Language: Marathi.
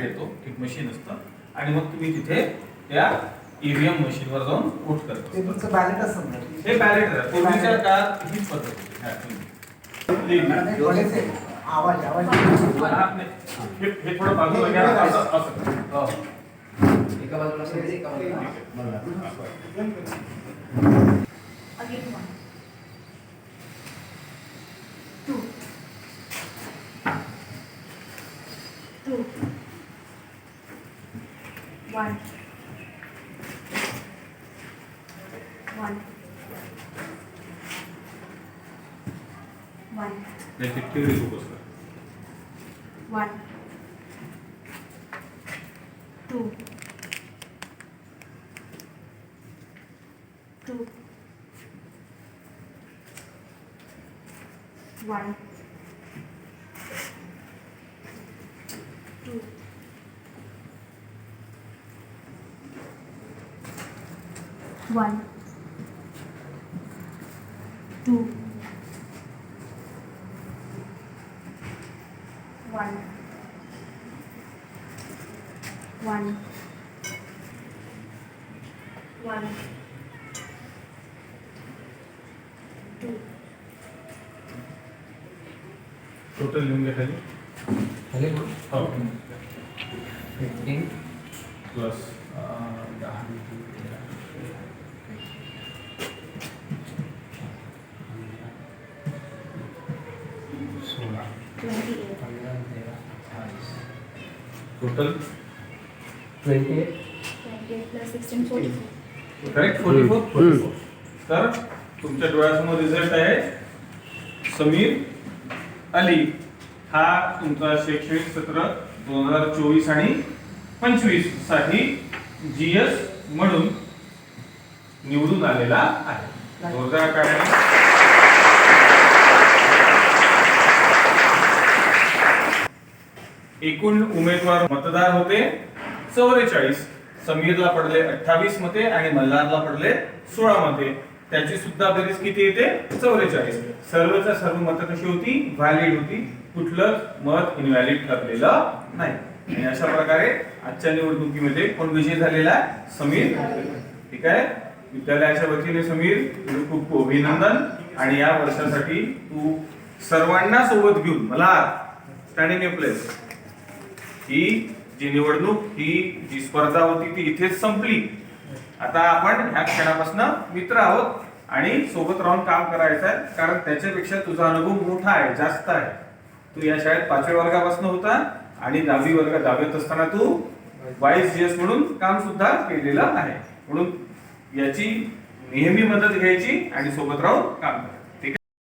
येतो एक मशीन असतं आणि मग तुम्ही तिथे त्या ईव्हीएम मशीन वर जाऊन वोट करता. ते तुमचं बॅलेट असतं ना. हे बॅलेट आहे. पूर्वीच्या काळात हीच पद्धत होती. आवाज आवाज हे थोडं बाजूला घ्या. असं एका बाजूला असेल एका बाजूला. Again 1, 2, 2, 1, 1, 1, नाही ते ठेवली खूप असतं. 1, 2, 2, 1, 2, 1, 2, 1, 1, 1, 2. टोटल लिहून घ्या खाली. खाली बोल. हो 15 प्लस 10 16 28, 15 टोटल 28 28 plus 16, 44. करेक्ट 44. तर तुमच्या डोळ्यासमोर रिझल्ट आहे. समीर अली हा तुमचा शैक्षणिक सत्र 2024 आणि 25 साठी जीएस म्हणून निवडून आलेला आहे. जोरदार टाळ्या. एकूण उमेदवार मतदार होते 44. समीरला पडले 28 मते आणि मल्हारला पडले 16 मते. त्याची सुद्धा बेरीज किती येते 44. सर्वच्या सर्व मतं कशी होती व्हॅलिड होती. कुठलंच मत इनव्हॅलिड ठरलेलं नाही. आणि अशा प्रकारे आजच्या निवडणुकीमध्ये कोण विजयी झालेला आहे समीर. ठीक आहे. विद्यालयाच्या वतीने समीर तुझे खूप खूप अभिनंदन. आणि या वर्षासाठी तू सर्वांना सोबत घेऊन मला स्टँडिंग इन प्लेस ही जी निवडणूक ही जी स्पर्धा होती ती इथेच संपली. आता आपण ह्या क्षणापासून मित्र आहोत आणि सोबत राहून काम करायचं आहे. कारण त्याच्यापेक्षा तुझा अनुभव मोठा आहे जास्त आहे. तू या शाळेत 5व्या वर्गापासून होता आणि 10वीत असताना तू वाईस जीएस म्हणून काम सुद्धा केलेलं आहे. म्हणून याची नेहमी मदत घ्यायची आणि सोबत राहून काम करायचं.